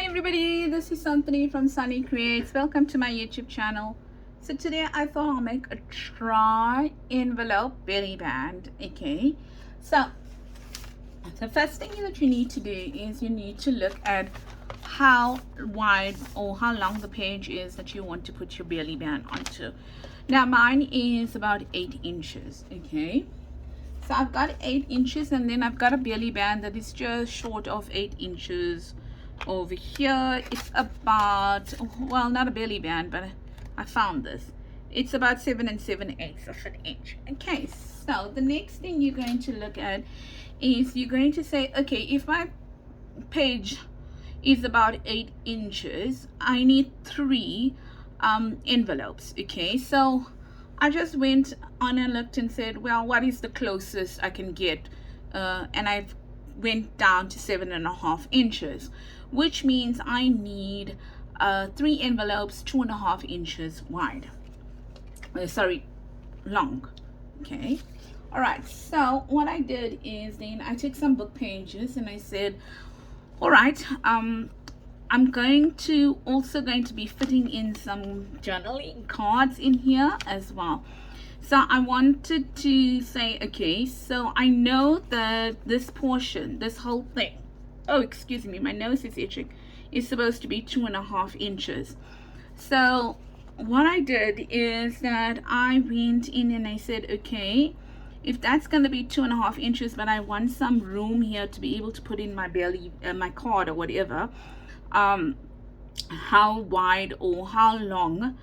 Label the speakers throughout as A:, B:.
A: Hi everybody, this is Anthony from Sunny Creates. Welcome to my YouTube channel. So today I thought I'll make a tri-envelope belly band. Okay, so the first thing that you need to do is you need to look at how wide or how long the page is that you want to put your belly band onto. Now mine is about 8 inches. Okay, so I've got 8 inches and then I've got a belly band that is just short of 8 inches. Over here it's about, well, not a belly band, but I found this, it's about 7 7/8 of an inch. Okay, so the next thing you're going to look at is you're going to say, okay, if my page is about 8 inches, I need 3 envelopes. Okay, so I just went on and looked and said, well, what is the closest I can get, and I've went down to 7.5 inches, which means I need 3 envelopes 2.5 inches wide, long. Okay, all right, so what I did is then I took some book pages and I said, all right, I'm going to be fitting in some journaling cards in here as well. So I wanted to say, okay, so I know that this portion, this whole thing, oh, excuse me, my nose is itching, is supposed to be 2.5 inches. So what I did is that I went in and I said, okay, if that's going to be 2.5 inches, but I want some room here to be able to put in my belly, my card or whatever, how wide or how long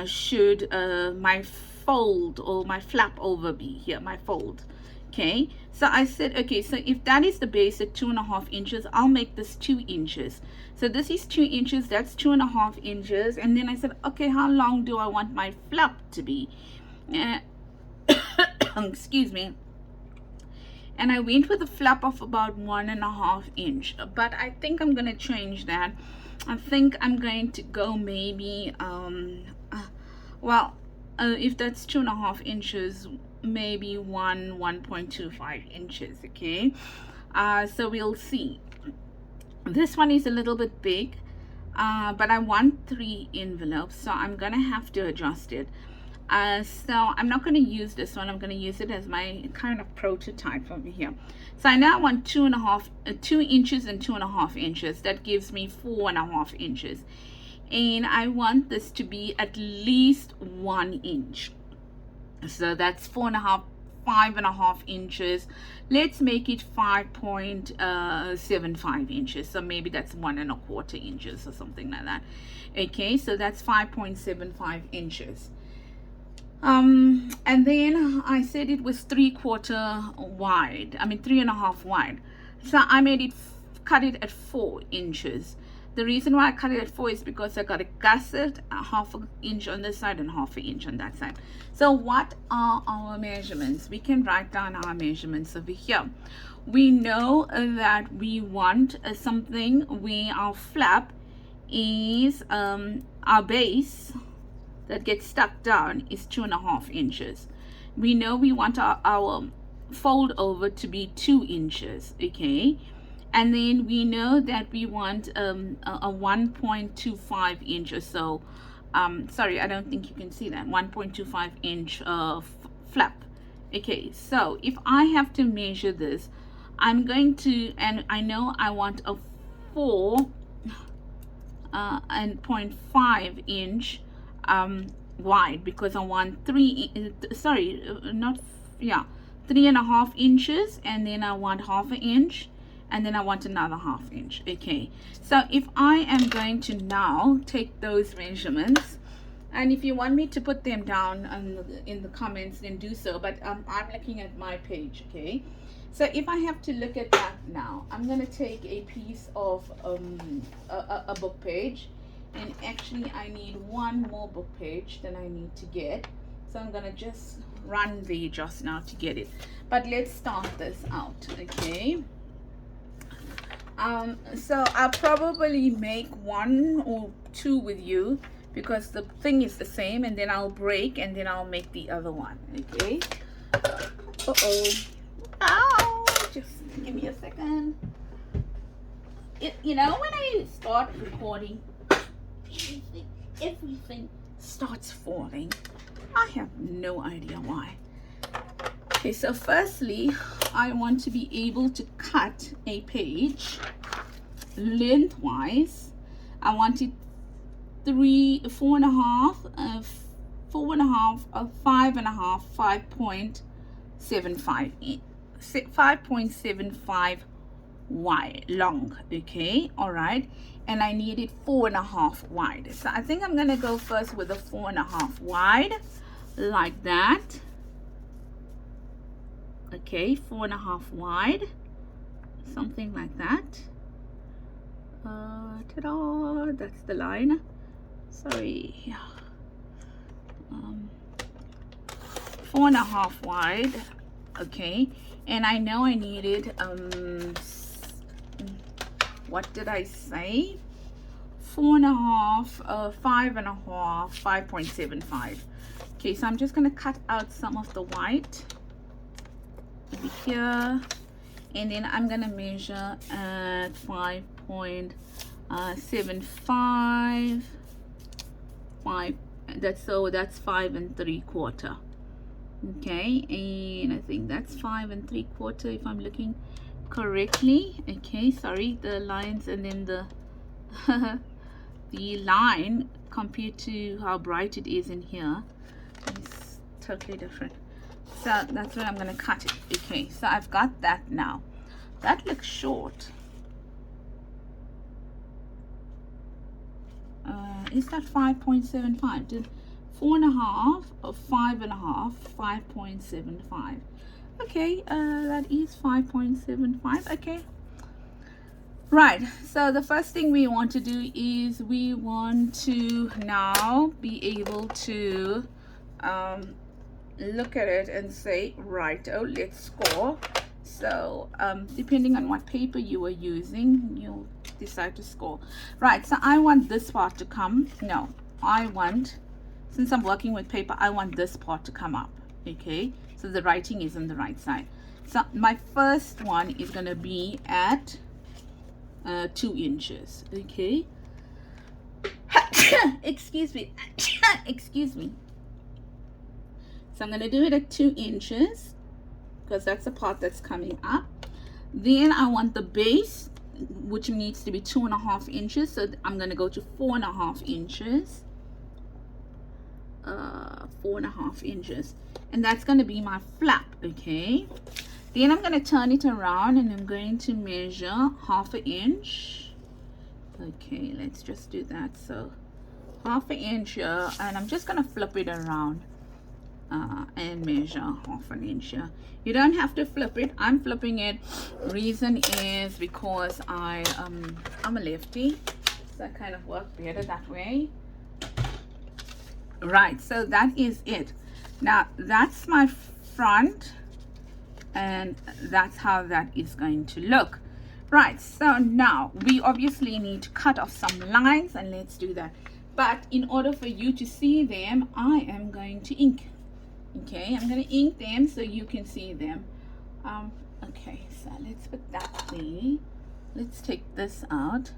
A: should my fold or my flap over be here, my fold. Okay, so I said, okay, so if that is the basic 2.5 inches, I'll make this 2 inches. So this is 2 inches, that's 2.5 inches. And then I said, okay, how long do I want my flap to be? Excuse me. And I went with a flap of about 1.5 inch, but I think I'm going to change that. I think I'm going to go maybe if that's 2.5 inches, maybe 1.25 inches. Okay, so we'll see. This one is a little bit big, but I want 3 envelopes, so I'm gonna have to adjust it. So I'm not going to use this one. I'm going to use it as my kind of prototype over here. So I now want 2 inches and 2.5 inches. That gives me 4.5 inches, and I want this to be at least 1 inch. So that's 5.5 inches. Let's make it 5.75 inches. So maybe that's 1.25 inches or something like that. Okay, so that's 5.75 inches. And then I said it was 3/4 wide, 3.5 wide. So I made it, cut it at 4 inches. The reason why I cut it at 4 is because I got a gusset, 1/2 inch on this side and 1/2 inch on that side. So what are our measurements? We can write down our measurements over here. We know that we want something where our flap is, our base that gets stuck down is 2.5 inches. We know we want our fold over to be 2 inches. Okay, and then we know that we want a 1.25 inch or so, sorry, I don't think you can see that, 1.25 inch flap. Okay, so if I have to measure this, I'm going to, and I know I want a 4.5 inch wide, because I want 3.5 inches, and then I want 1/2 inch, and then I want another 1/2 inch. Okay, so if I am going to now take those measurements, and if you want me to put them down in the comments, then do so, but I'm looking at my page. Okay, so if I have to look at that now, I'm going to take a piece of a book page. And actually I need one more book page that I need to get, so I'm gonna just run there just now to get it. But let's start this out. Okay, so I'll probably make 1 or 2 with you, because the thing is the same, and then I'll break and then I'll make the other one. Okay, ow, just give me a second. you know, when I start recording, everything starts falling. I have no idea why. Okay, so firstly, I want to be able to cut a page lengthwise. I want it 3, 4.5, 4.5, 5.5, 5.75, 5.75 wide, long. Okay, all right, and I need it 4.5 wide. So I think I'm gonna go first with a 4.5 wide, like that. Okay, 4.5 wide, something like that. Ta-da! That's the line. Sorry. 4.5 wide. Okay, and I know I needed what did I say? 4.5, 5.5, 5.75. Okay, so I'm just gonna cut out some of the white over here, and then I'm gonna measure at 5.75. 5. That's 5 3/4. Okay, and I think that's 5 3/4 if I'm looking correctly. Okay, sorry, the lines and then the the line compared to how bright it is in here is totally different. So that's where I'm going to cut it. Okay, so I've got that now. That looks short. Is that 5.75? Did 4.5 or 5.5, 5.75? Okay, that is 5.75. Okay, right. So the first thing we want to do is we want to now be able to look at it and say, right, oh, let's score. So depending on what paper you are using, you'll decide to score. Right, so I want this part to come. No, I want, since I'm working with paper, I want this part to come up. Okay, so the writing is on the right side. So my first one is going to be at 2 inches. Okay. Excuse me. Excuse me. So I'm going to do it at 2 inches because that's the part that's coming up. Then I want the base, which needs to be 2.5 inches. So I'm going to go to 4.5 inches. 4.5 inches. And that's going to be my flap. Okay. Then I'm going to turn it around and I'm going to measure 1/2 inch. Okay, let's just do that. So 1/2 inch here, and I'm just going to flip it around and measure 1/2 inch here. You don't have to flip it. I'm flipping it. Reason is because I'm a lefty, so I kind of work better that way. Right, so that is it. Now that's my front, and that's how that is going to look. Right, so now we obviously need to cut off some lines, and let's do that. But in order for you to see them, I am going to ink. Okay, I'm going to ink them so you can see them. Okay, so let's put that there. Let's take this out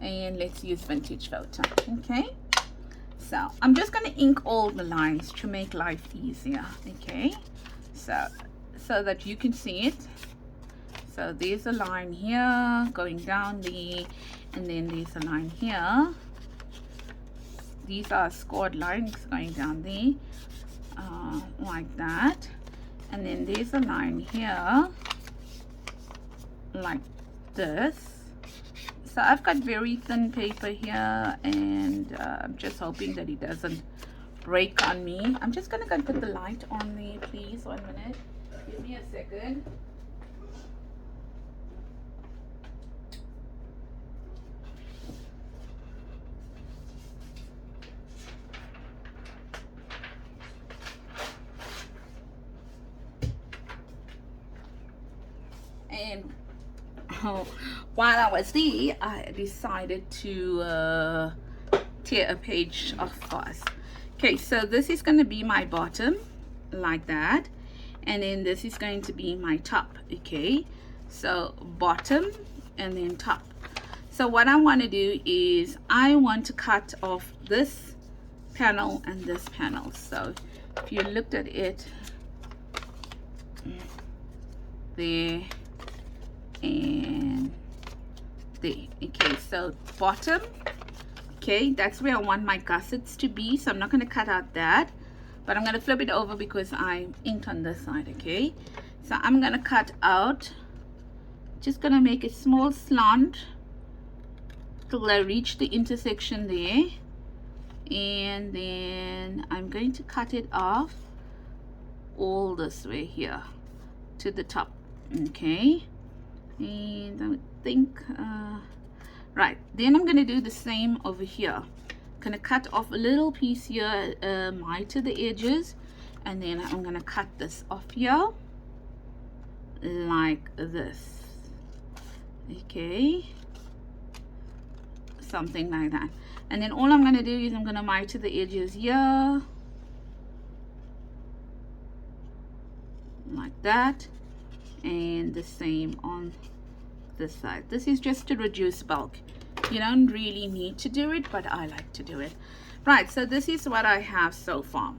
A: and let's use vintage photo. Okay, so I'm just going to ink all the lines to make life easier. Okay, so that you can see it. So there's a line here going down there, and then there's a line here. These are scored lines going down there, like that. And then there's a line here, like this. So I've got very thin paper here, and I'm just hoping that it doesn't break on me. I'm just going to go and put the light on there, please. 1 minute. Give me a second. And while I was there, I decided to tear a page off first. Okay, so this is going to be my bottom, like that, and then this is going to be my top. Okay, so bottom and then top. So what I want to do is I want to cut off this panel and this panel. So if you looked at it, there and there. Okay, so bottom, okay, that's where I want my gussets to be. So I'm not going to cut out that, but I'm going to flip it over because I inked on this side. Okay, so I'm going to cut out, just going to make a small slant till I reach the intersection there, and then I'm going to cut it off all this way here to the top. Okay, and I would think right, then I'm going to do the same over here. Going to cut off a little piece here, to the edges, and then I'm going to cut this off here like this. Okay, something like that. And then all I'm going to do is I'm going to mite to the edges here like that, and the same on this side. This is just to reduce bulk. You don't really need to do it, but I like to do it. Right, so this is what I have so far.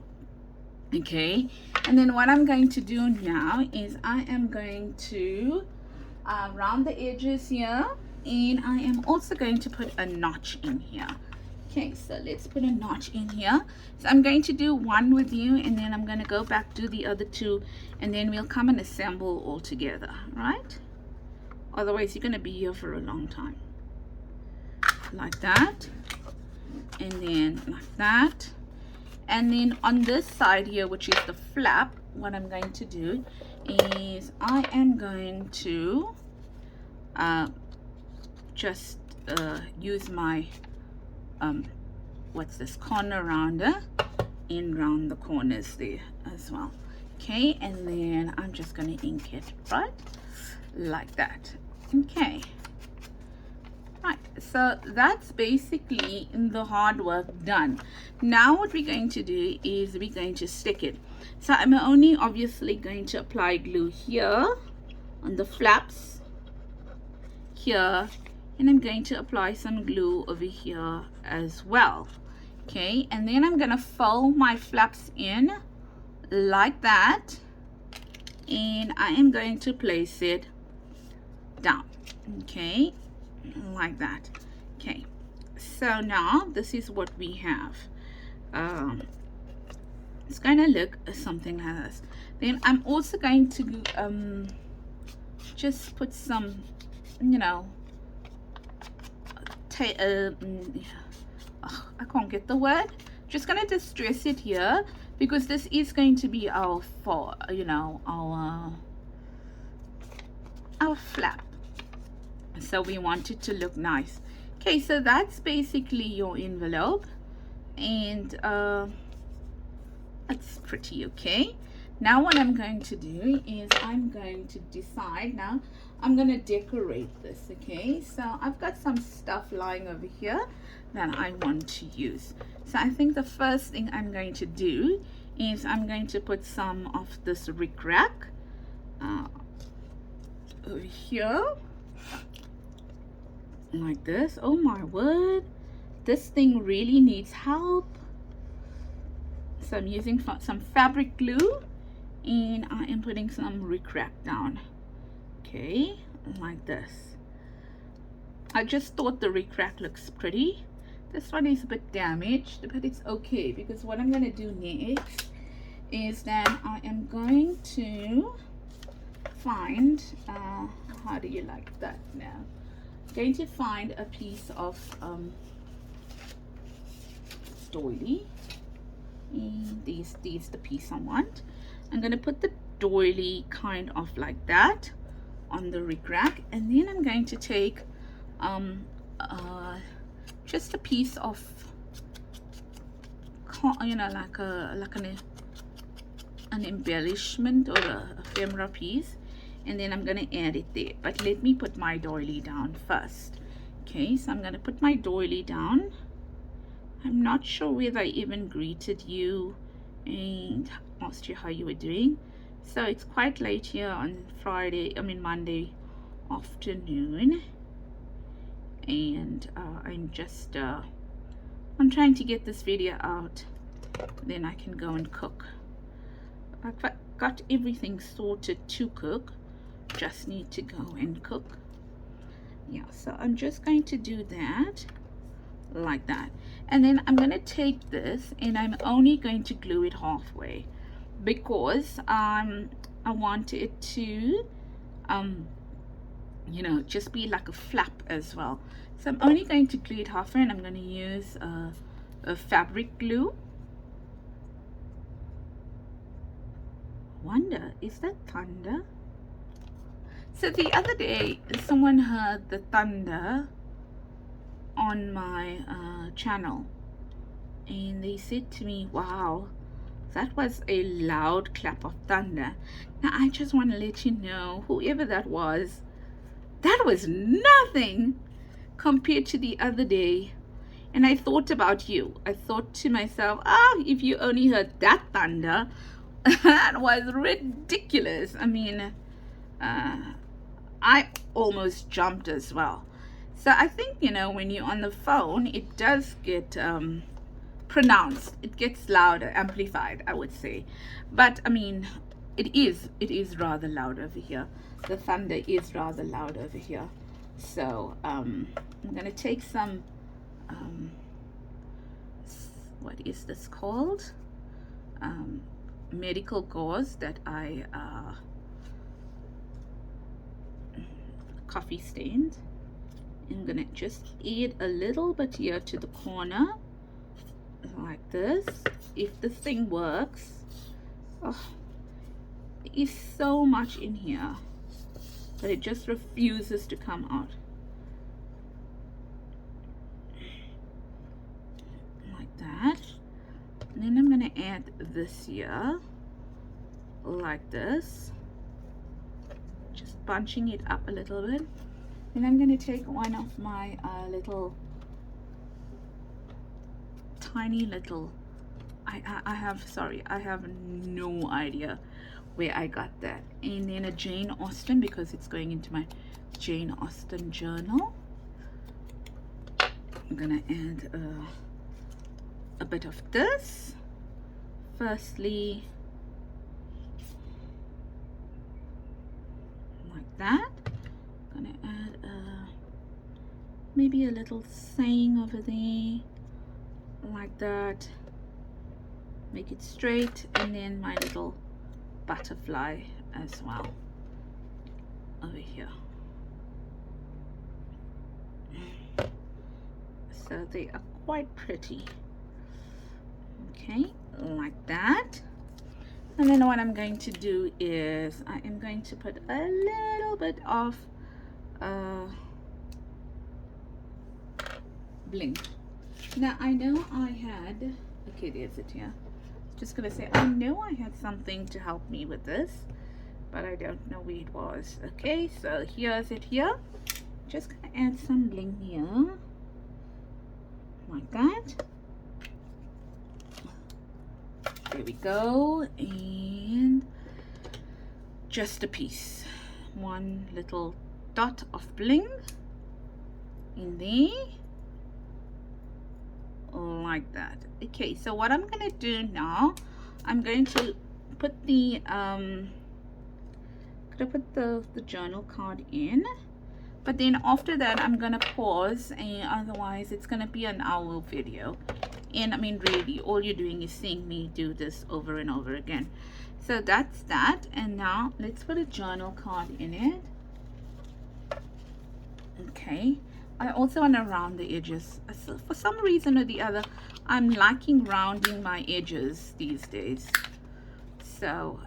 A: Okay, and then what I'm going to do now is I am going to round the edges here, and I am also going to put a notch in here. Okay, so let's put a notch in here. So I'm going to do one with you, and then I'm going to go back to the other two, and then we'll come and assemble all together, right? Otherwise you're going to be here for a long time. Like that, and then like that, and then on this side here, which is the flap, what I'm going to do is I am going to just use my what's this, corner rounder, and round the corners there as well. Okay, and then I'm just going to ink it right like that. Okay, right, so that's basically the hard work done. Now what we're going to do is we're going to stick it. So I'm only obviously going to apply glue here on the flaps here, and I'm going to apply some glue over here as well. Okay, and then I'm going to fold my flaps in like that, and I am going to place it down. Okay, like that. Okay, so now this is what we have. It's going to look something like this. Then I'm also going to just put some, you know, I can't get the word. Just going to distress it here, because this is going to be our our flap, so we want it to look nice. Okay, so that's basically your envelope, and it's pretty okay. Now what I'm going to do is I'm going to decide, now I'm going to decorate this. Okay, so I've got some stuff lying over here that I want to use. So I think the first thing I'm going to do is I'm going to put some of this rickrack over here like this. Oh my word, this thing really needs help. So I'm using some fabric glue, and I am putting some rickrack down. Okay, like this. I just thought the rickrack looks pretty. This one is a bit damaged, but it's okay, because what I'm going to do next is that I am going to find how do you like that now? I'm going to find a piece of doily, and this is the piece I want. I'm going to put the doily kind of like that on the rickrack, and then I'm going to take just a piece of, you know, like an embellishment or a ephemera piece, and then I'm going to add it there. But let me put my doily down first. Okay, so I'm going to put my doily down. I'm not sure whether I even greeted you and asked you how you were doing. So it's quite late here on Monday afternoon, and I'm trying to get this video out, then I can go and cook. I've got everything sorted to cook, just need to go and cook. Yeah, so I'm just going to do that like that, and then I'm going to take this and I'm only going to glue it halfway, because I want it to you know, just be like a flap as well. So I'm only going to glue it halfway, and I'm going to use a fabric glue. Wonder, is that thunder? So the other day someone heard the thunder on my channel, and they said to me, wow, that was a loud clap of thunder. Now I just want to let you know, whoever that was nothing compared to the other day. And I thought about you. I thought to myself, if you only heard that thunder, that was ridiculous. I mean, I almost jumped as well. So I think, you know, when you're on the phone, it does get pronounced. It gets louder, amplified, I would say. But I mean, it is rather loud over here. The thunder is rather loud over here. So I'm gonna take some what is this called, medical gauze that I coffee stained. I'm gonna just add a little bit here to the corner like this. If this thing works, oh, there is so much in here, but it just refuses to come out. Like that. And then I'm going to add this here, like this. Just bunching it up a little bit. And I'm going to take one of my little, tiny little, I have no idea where I got that. And then a Jane Austen, because it's going into my Jane Austen journal. I'm gonna add a bit of this. Firstly, like that. I'm gonna add maybe a little saying over there, like that. Make it straight, and then my little butterfly as well over here. So they are quite pretty. Okay, like that. And then what I'm going to do is I am going to put a little bit of bling. Now I know I had, okay, there's it here. Just gonna say, I know I had something to help me with this, but I don't know where it was. Okay, so here's it here. Just gonna add some bling here, like that. There we go. And just a piece, one little dot of bling in there, like that. Okay, so what I'm gonna do now, I'm going to put the the journal card in, but then after that I'm gonna pause, and otherwise it's gonna be an hour video, and I mean really all you're doing is seeing me do this over and over again. So that's that. And now let's put a journal card in it. Okay, I also want to round the edges. So for some reason or the other, I'm liking rounding my edges these days. So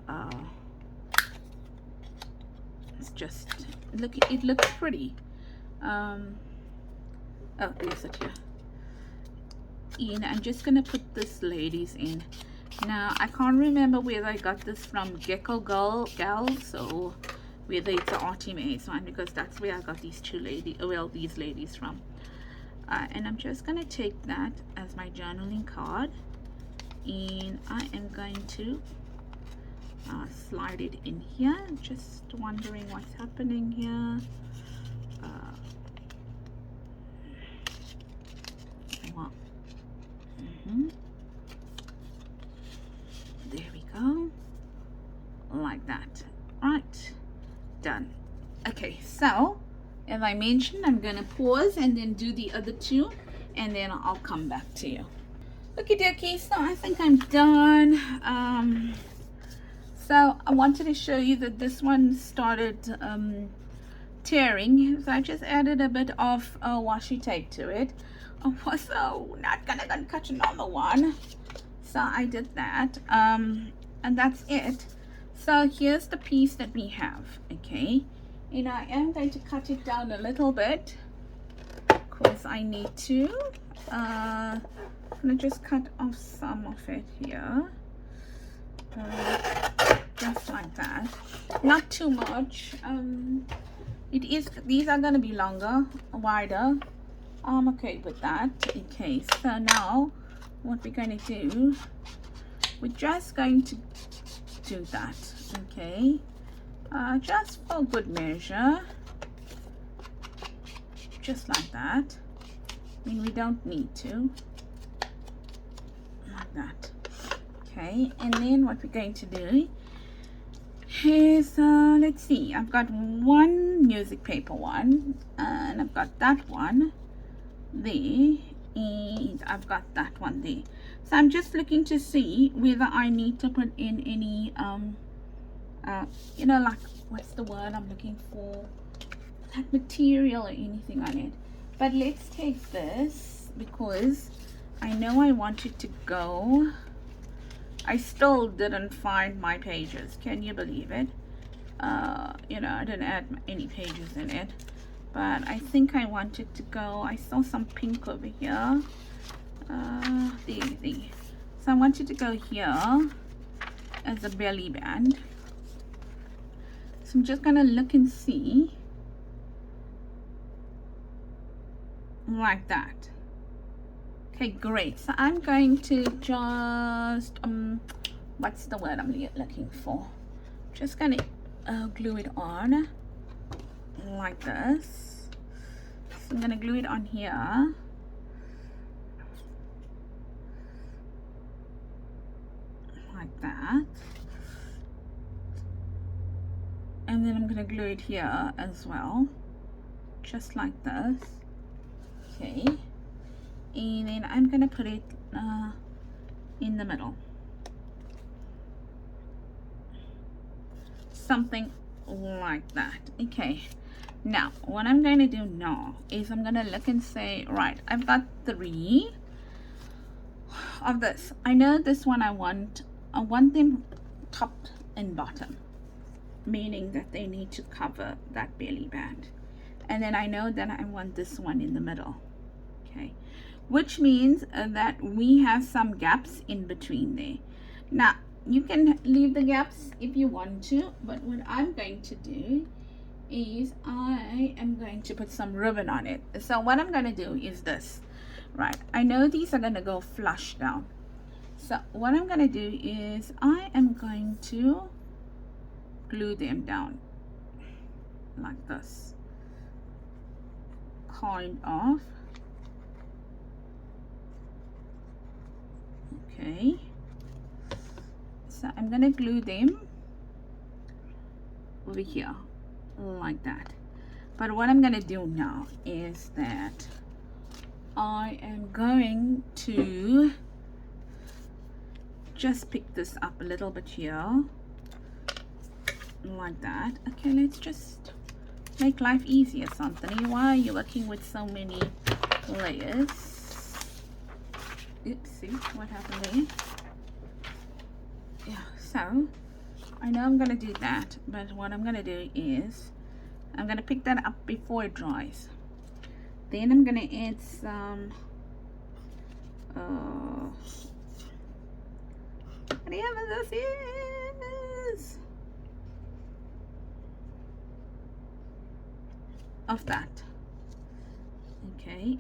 A: it's just, look, it looks pretty. Oh, there's it here. And I'm just gonna put this ladies in. Now I can't remember whether I got this from Gecko Gals or whether it's an Artimaze one, because that's where I got these two ladies, well, these ladies from. And I'm just gonna take that as my journaling card, and I am going to slide it in here. Just wondering what's happening here. Well, there we go, like that. Right, done. Okay, so as I mentioned, I'm gonna pause and then do the other two, and then I'll come back to you. Okay, dokie, so I think I'm done. So I wanted to show you that this one started tearing, so I just added a bit of washi tape to it. I was so not gonna cut another one, so I did that, and that's it. So here's the piece that we have. Okay, and I am going to cut it down a little bit because I need to. I'm gonna just cut off some of it here, just like that, not too much. These are gonna be longer, wider. I'm okay with that. Okay, so now what we're going to do, we're just going to do that. Okay, just for good measure, just like that. I mean, we don't need to, like that. Okay, and then what we're going to do is let's see, I've got one music paper one, and I've got that one there, and I've got that one there. So I'm just looking to see whether I need to put in any you know, like, what's the word I'm looking for, like material or anything on it. But let's take this because I know I want it to go. I still didn't find my pages, can you believe it? You know, I didn't add any pages in it, but I think I want it to go. I saw some pink over here. There. So I want it to go here as a belly band. So I'm just gonna look and see, like that. Okay, great. So I'm going to just what's the word I'm looking for? Just gonna glue it on like this. So I'm gonna glue it on here. Like that. And then I'm gonna glue it here as well. Just like this. Okay. And then I'm gonna put it in the middle, something like that. Okay, now what I'm going to do now is I'm gonna look and say, right, I've got 3 of this. I know this one I want them top and bottom, meaning that they need to cover that belly band, and then I know that I want this one in the middle. Okay, which means that we have some gaps in between there. Now you can leave the gaps if you want to, but what I'm going to do is I am going to put some ribbon on it. So what I'm going to do is this, right? I know these are going to go flush down, so what I'm going to do is I am going to glue them down like this, kind of. Okay, so I'm gonna glue them over here like that. But what I'm gonna do now is that I am going to just pick this up a little bit here like that. Okay, let's just make life easier, Anthony. Why are you working with so many layers? Oopsie, what happened there? Yeah, so I know I'm gonna do that, but what I'm gonna do is I'm gonna pick that up before it dries. Then I'm gonna add some whatever this is of that. Okay,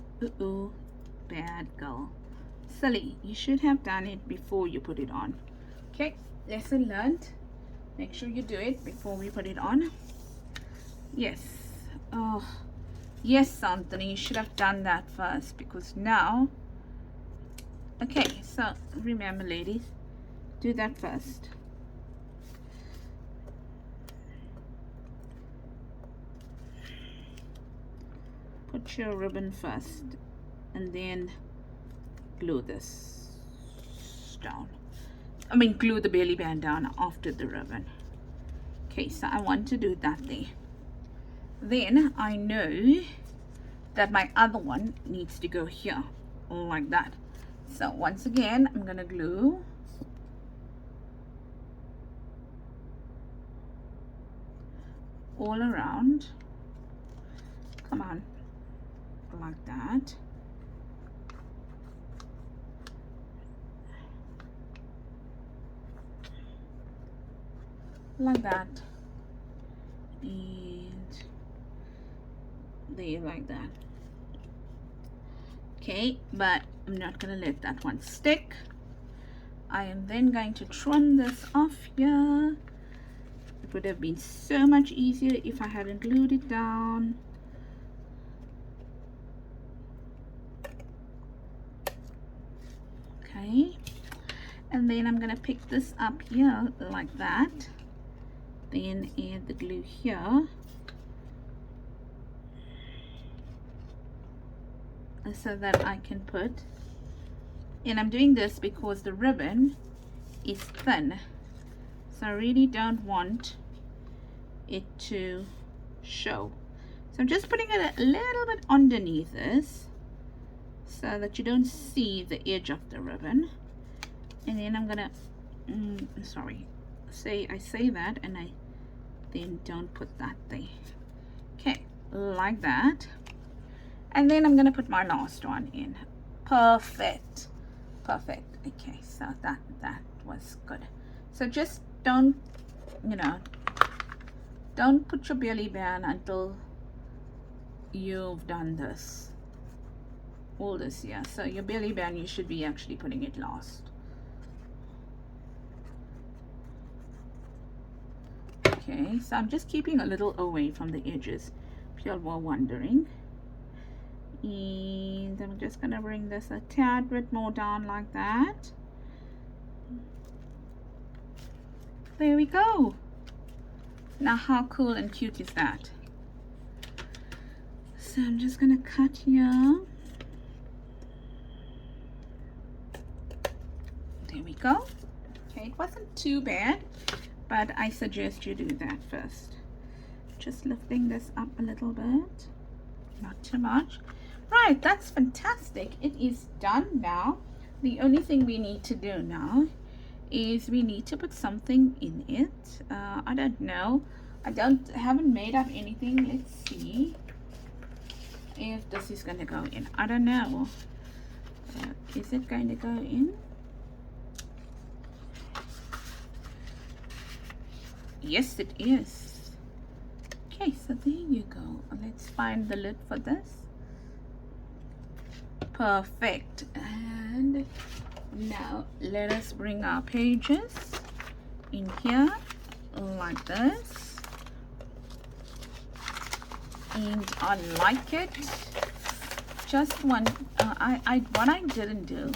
A: bad girl. Silly, you should have done it before you put it on. Okay, lesson learned. Make sure you do it before we put it on. Yes. Oh, yes, Anthony, you should have done that first, because now Okay, so remember ladies, do that first. Put your ribbon first and then glue this down. I mean glue the belly band down after the ribbon. Okay, so I want to do that there. Then I know that my other one needs to go here like that. So once again I'm gonna glue all around. Come on, like that. Like that, and there, like that. Okay, but I'm not gonna let that one stick. I am then going to trim this off here. It would have been so much easier if I hadn't glued it down. Okay, and then I'm gonna pick this up here like that. Then add the glue here, so that I can put, and I'm doing this because the ribbon is thin, so I really don't want it to show. So I'm just putting it a little bit underneath this so that you don't see the edge of the ribbon. And then I'm gonna I say that and I then don't put that there. Okay, like that. And then I'm gonna put my last one in. Perfect. Okay, so that was good. So just don't put your belly band until you've done this, all this here. So your belly band, you should be actually putting it last. Okay, so I'm just keeping a little away from the edges if you all were wondering. And I'm just gonna bring this a tad bit more down like that. There we go. Now how cool and cute is that? So I'm just gonna cut here. There we go. Okay, it wasn't too bad, but I suggest you do that first. Just lifting this up a little bit, not too much. Right, that's fantastic. It is done now. The only thing we need to do now is we need to put something in it. I don't know. Haven't made up anything. Let's see if this is going to go in. I don't know. Is it going to go in? Yes, it is. Okay, so there you go. Let's find the lid for this. Perfect. And now let us bring our pages in here like this. And I like it. Just one. What I didn't do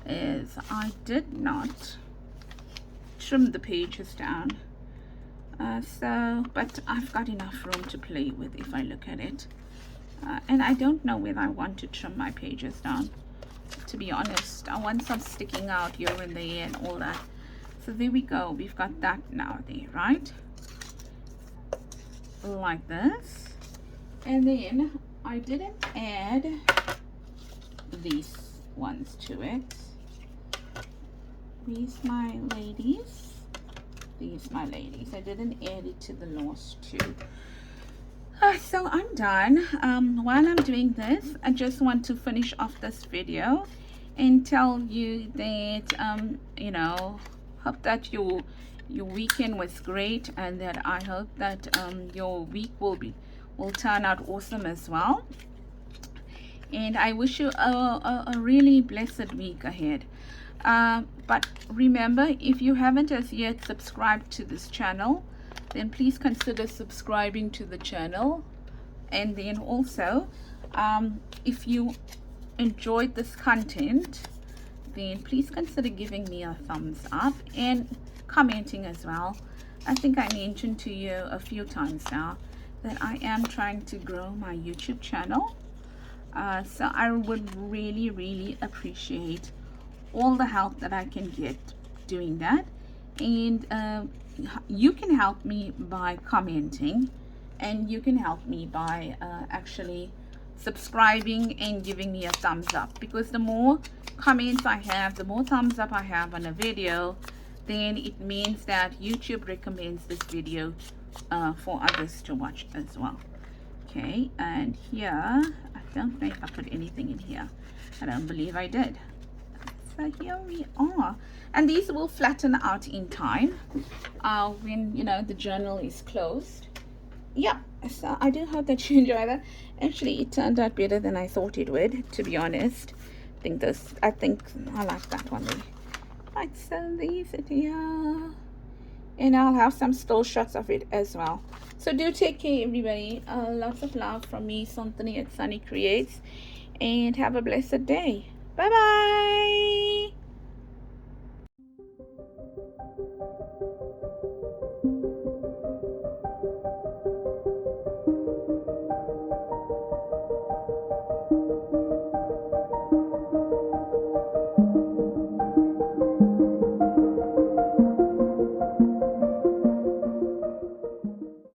A: is I did not trim the pages down. But I've got enough room to play with if I look at it. And I don't know whether I want to trim my pages down, to be honest. I want some sticking out here and there and all that. So there we go. We've got that now there, right? Like this. And then I didn't add these ones to it. These my ladies. These my ladies. I didn't add it to the last two. So I'm done. While I'm doing this, I just want to finish off this video and tell you that you know, hope that your weekend was great, and that I hope that your week will turn out awesome as well. And I wish you a really blessed week ahead. But remember, if you haven't as yet subscribed to this channel, then please consider subscribing to the channel. And then also, if you enjoyed this content, then please consider giving me a thumbs up and commenting as well. I think I mentioned to you a few times now that I am trying to grow my YouTube channel. So I would really appreciate all the help that I can get doing that. And you can help me by commenting, and you can help me by actually subscribing and giving me a thumbs up, because the more comments I have, the more thumbs up I have on a video, then it means that YouTube recommends this video for others to watch as well. Okay, and here, I don't know if I put anything in here. I don't believe I did. So here we are, and these will flatten out in time when, you know, the journal is closed. Yeah, so I do hope that you enjoy that. Actually, it turned out better than I thought it would, to be honest. I think I like that one there. Right, so these it here, and I'll have some still shots of it as well. So do take care, everybody. Lots of love from me, Anthony at Sunny Creates, and have a blessed day. Bye bye.